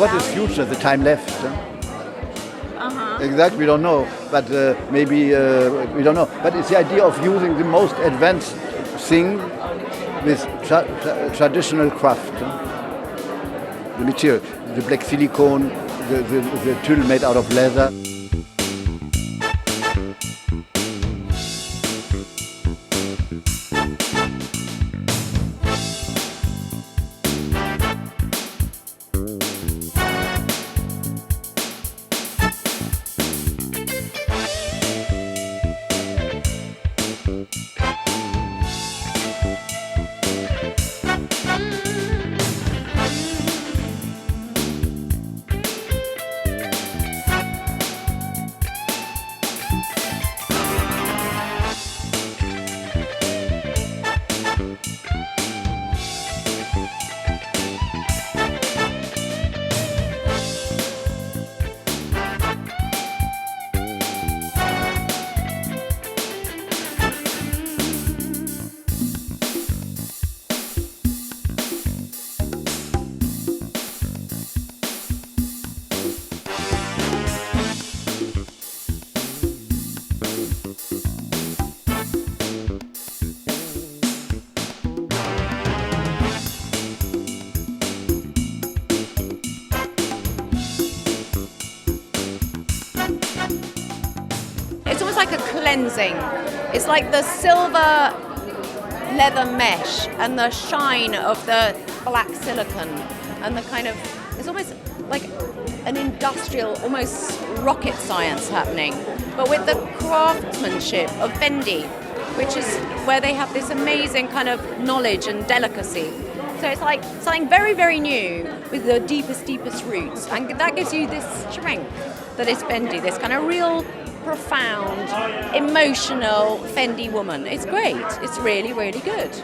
what is future? The time left. Exactly, we don't know, but maybe we don't know. But it's the idea of using the most advanced thing with traditional craft. The material, the black silicone, the tulle made out of leather. It's almost like a cleansing. It's like the silver leather mesh and the shine of the black silicone and the kind of, it's almost like an industrial, almost rocket science happening, but with the craftsmanship of Fendi, which is where they have this amazing kind of knowledge and delicacy. So it's like something very, very new with the deepest roots, and that gives you this strength that is Fendi, this kind of real profound, emotional Fendi woman. It's great. It's really, really good.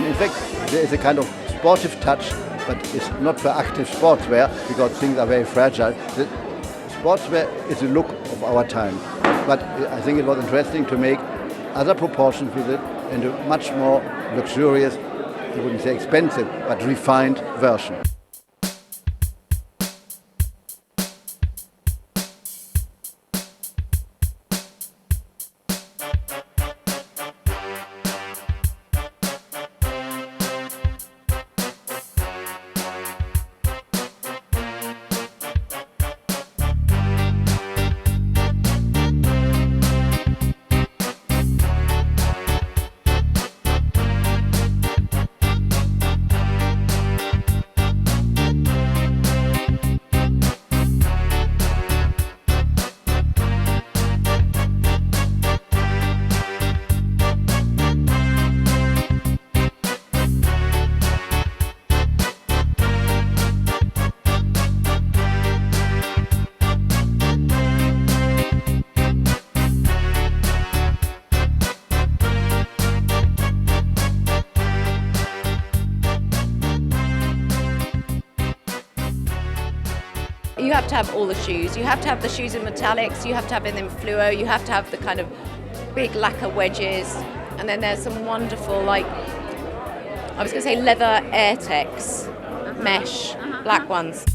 In fact, there is a kind of sportive touch, but it's not for active sportswear because things are very fragile. The sportswear is the look of our time, but I think it was interesting to make other proportions with it and a much more luxurious, I wouldn't say expensive, but refined version. You have to have all the shoes. You have to have the shoes in metallics, you have to have them in fluo, you have to have the kind of big lacquer wedges, and then there's some wonderful, like, I was going to say leather Airtex mesh, black ones.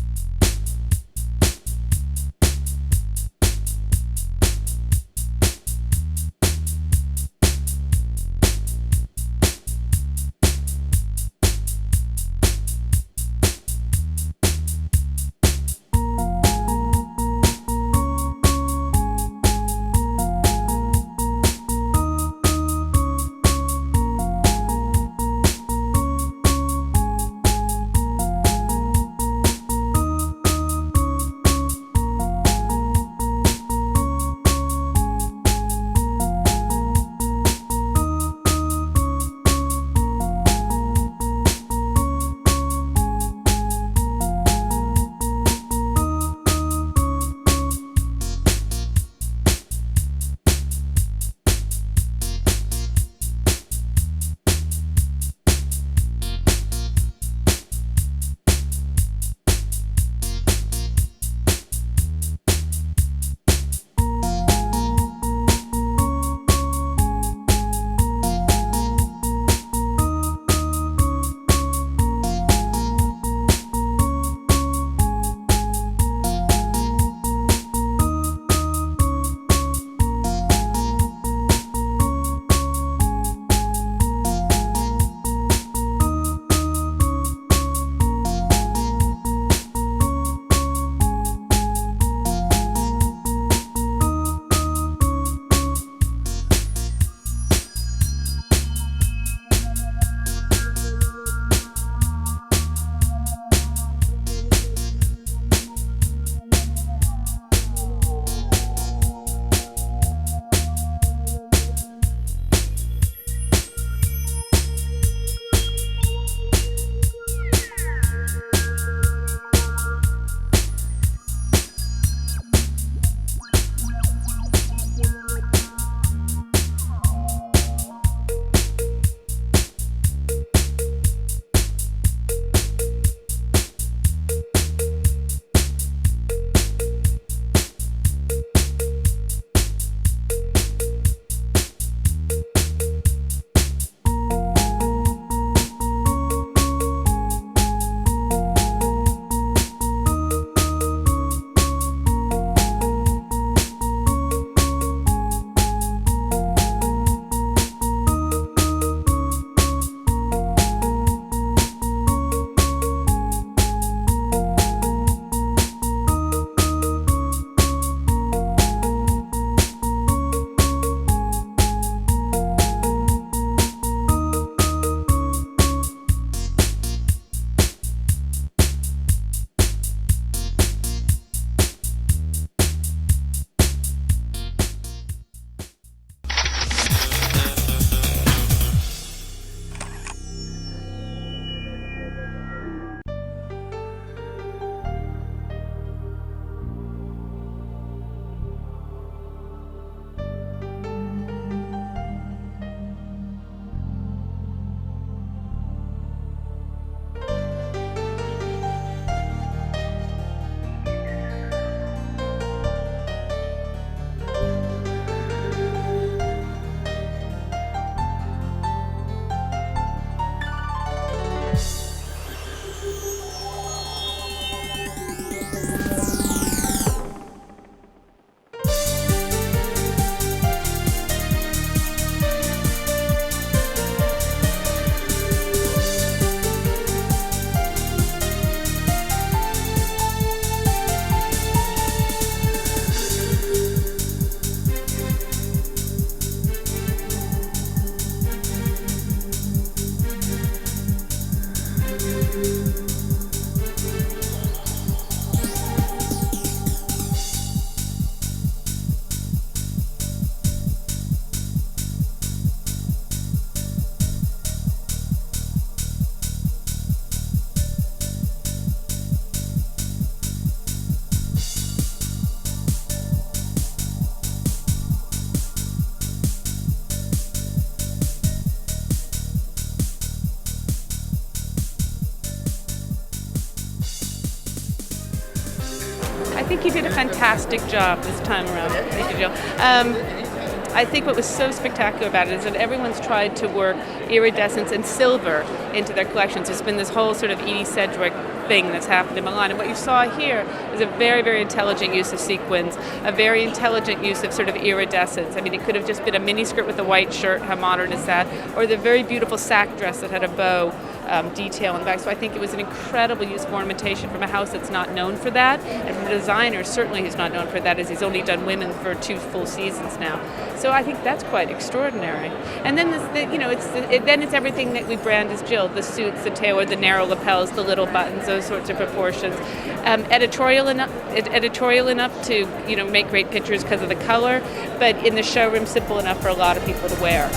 think you did a fantastic job this time around. Thank you, Jill. I think what was so spectacular about it is that everyone's tried to work iridescence and silver into their collections. There's been this whole sort of Edie Sedgwick thing that's happened in Milan. And what you saw here is a very, very intelligent use of sequins, a very intelligent use of sort of iridescence. I mean, it could have just been a miniskirt with a white shirt, how modern is that? Or the very beautiful sack dress that had a bow detail in the back. So I think it was an incredible use of ornamentation from a house that's not known for that, and from a designer certainly who's not known for that, as he's only done women for 2 full seasons now. So I think that's quite extraordinary. And then it's everything that we brand as Jill: the suits, the tailor, the narrow lapels, the little buttons, those sorts of proportions. Editorial enough to make great pictures because of the color, but in the showroom simple enough for a lot of people to wear.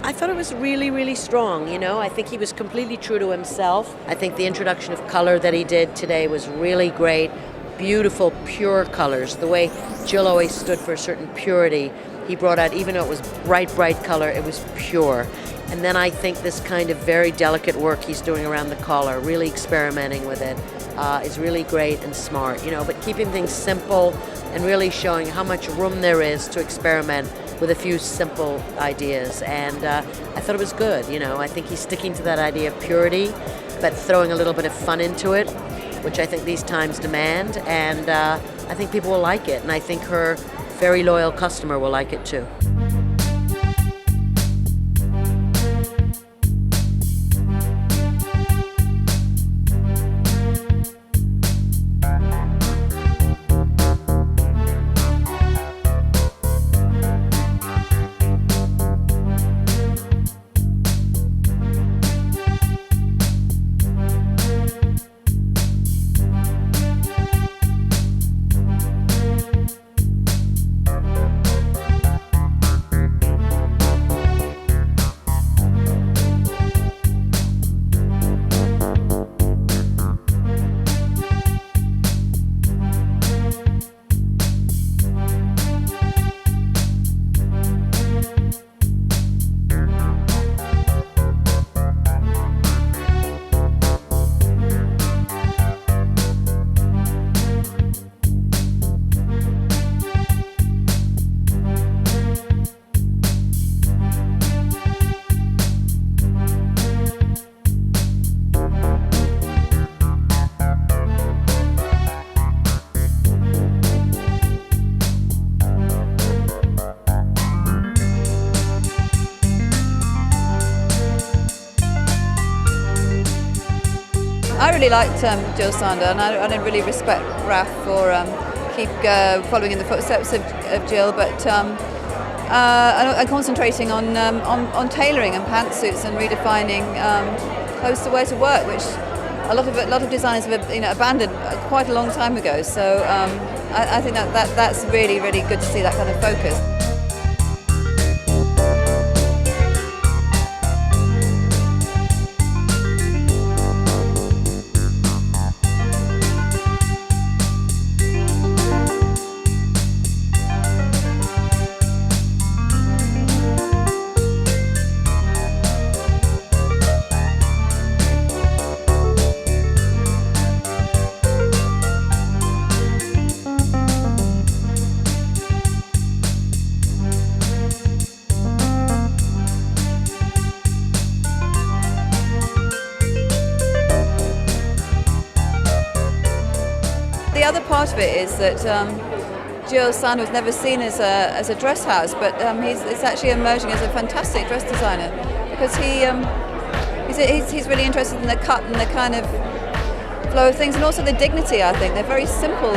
I thought it was really, really strong, I think he was completely true to himself. I think the introduction of color that he did today was really great. Beautiful, pure colors. The way Jill always stood for a certain purity, he brought out, even though it was bright, bright color, it was pure. And then I think this kind of very delicate work he's doing around the collar, really experimenting with it, is really great and smart, but keeping things simple and really showing how much room there is to experiment with a few simple ideas. And I thought it was good, I think he's sticking to that idea of purity, but throwing a little bit of fun into it, which I think these times demand, and I think people will like it, and I think her very loyal customer will like it too. I really liked Jill Sander, and I really respect Raf for keep following in the footsteps of Jill, but and concentrating on tailoring and pantsuits and redefining clothes to wear to work, which a lot of designers have abandoned quite a long time ago. So I think that's really, really good to see that kind of focus. The other part of it is that Jill's son was never seen as a dress house, but it's actually emerging as a fantastic dress designer because he's really interested in the cut and the kind of flow of things, and also the dignity. I think they're very simple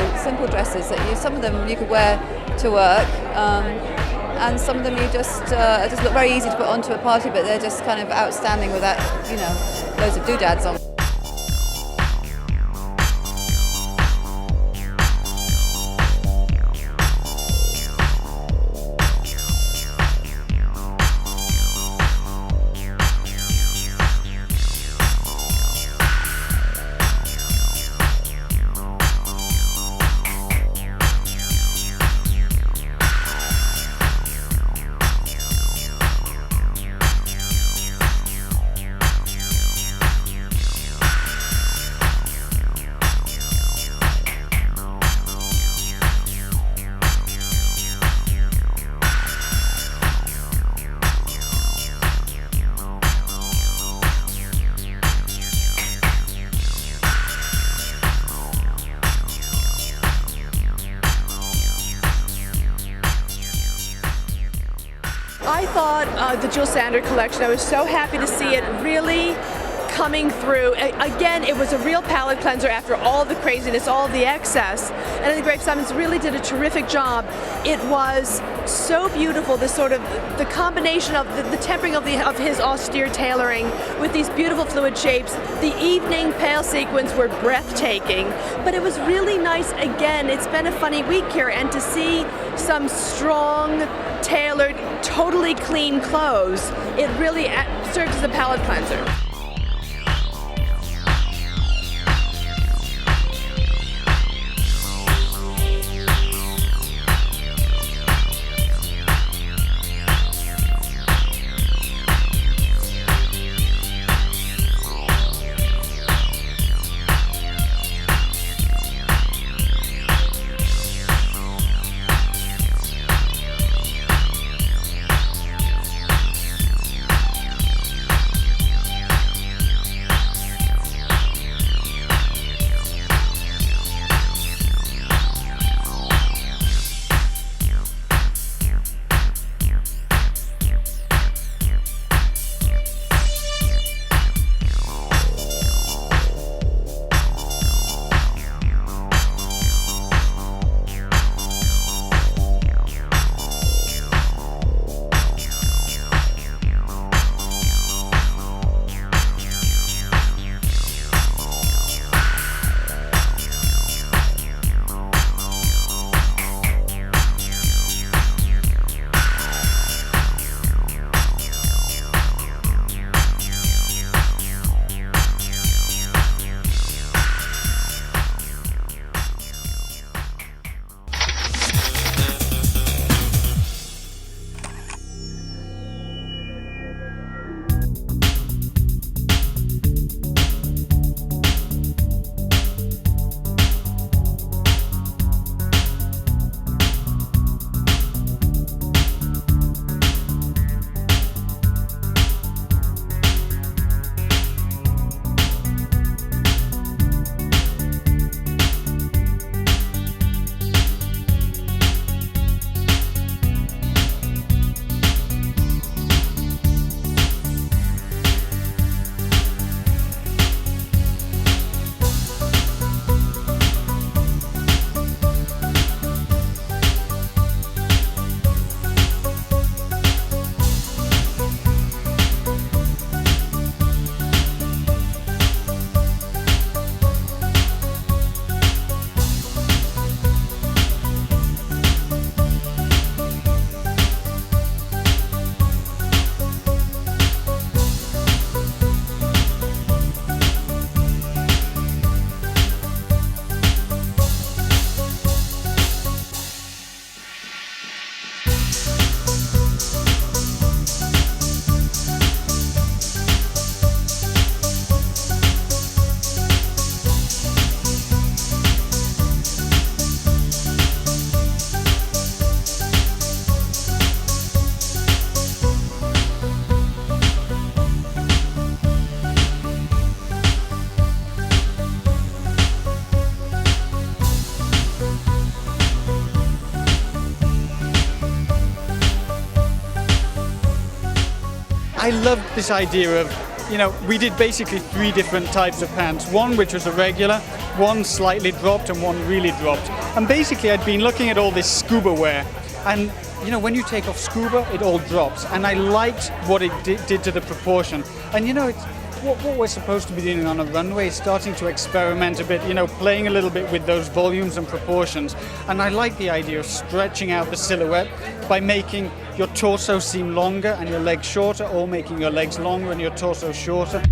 dresses that some of them you could wear to work, and some of them you just look very easy to put onto a party, but they're just kind of outstanding without loads of doodads on. I thought the Jill Sander collection, I was so happy to see it really coming through. Again, it was a real palette cleanser after all the craziness, all the excess. And I think Grape Simons really did a terrific job. It was so beautiful, this sort of, the combination of the tempering of his austere tailoring with these beautiful fluid shapes. The evening pale sequins were breathtaking, but it was really nice. Again, it's been a funny week here, and to see some strong, tailored, totally clean clothes, it really serves as a palette cleanser. I loved this idea of, we did basically 3 different types of pants. One which was a regular, one slightly dropped, and one really dropped. And basically I'd been looking at all this scuba wear, and when you take off scuba, it all drops. And I liked what it did to the proportion. And it's what we're supposed to be doing on a runway is starting to experiment a bit, playing a little bit with those volumes and proportions. And I like the idea of stretching out the silhouette by making your torso seem longer and your legs shorter, or making your legs longer and your torso shorter.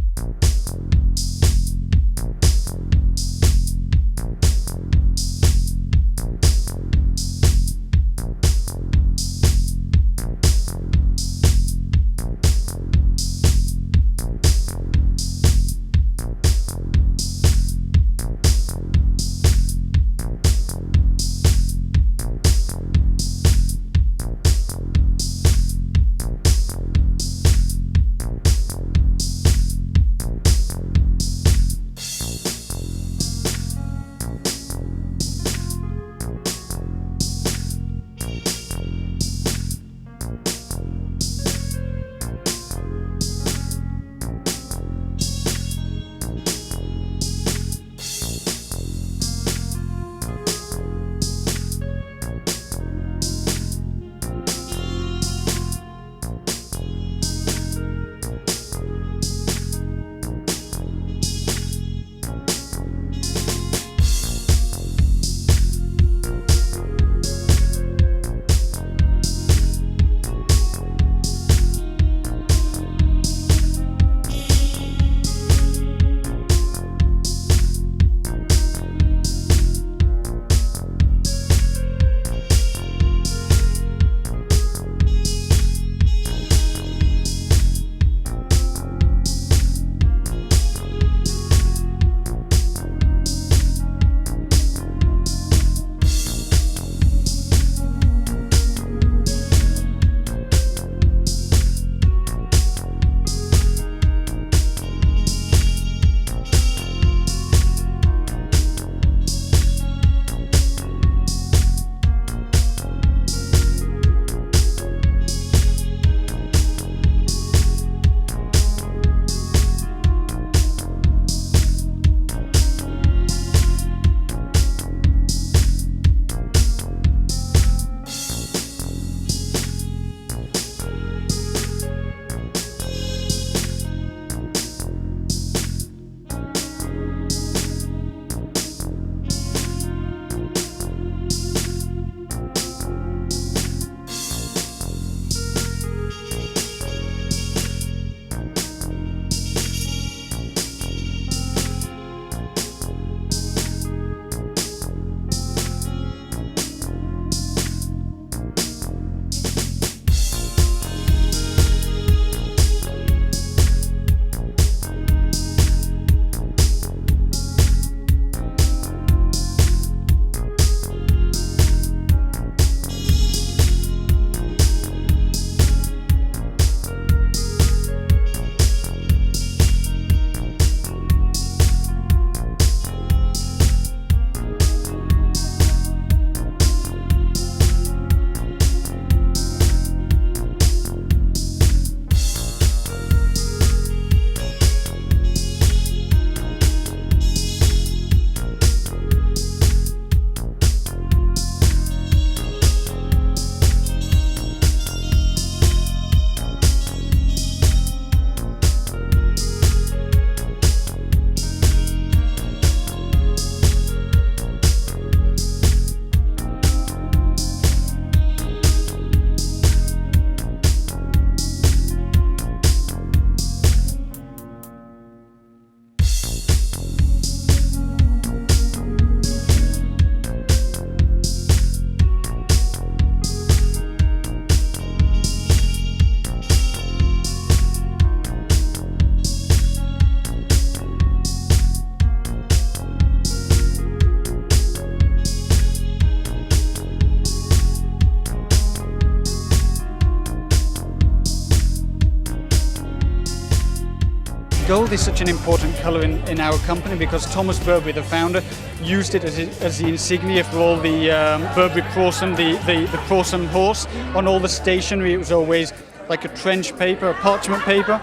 Gold is such an important colour in our company because Thomas Burberry, the founder, used it as the insignia for all the Burberry Crewson, the Crewson horse. On all the stationery, it was always like a trench paper, a parchment paper,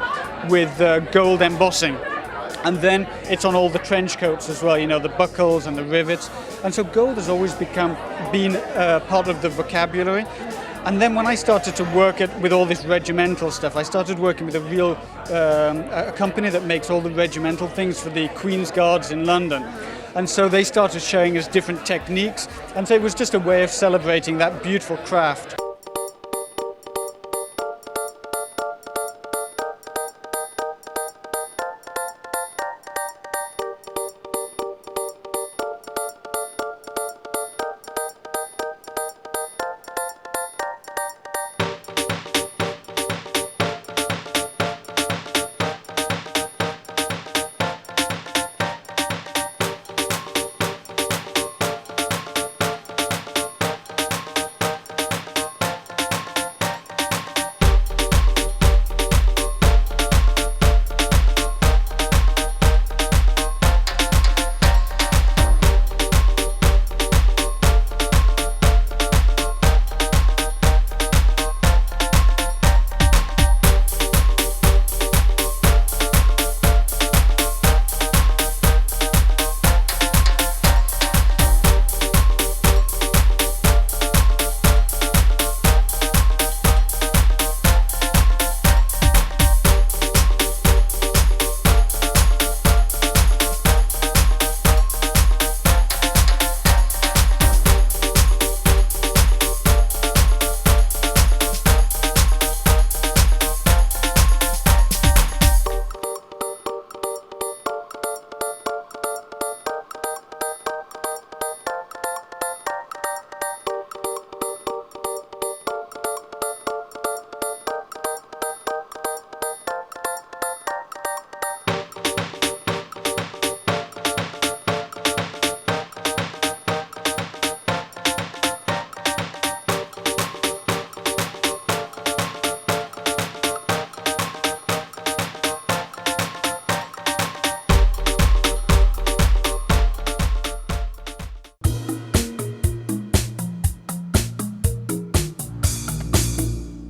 with gold embossing. And then it's on all the trench coats as well, you know, the buckles and the rivets. And so gold has always been part of the vocabulary. And then when I started to work with all this regimental stuff, I started working with a company that makes all the regimental things for the Queen's Guards in London. And so they started showing us different techniques. And so it was just a way of celebrating that beautiful craft.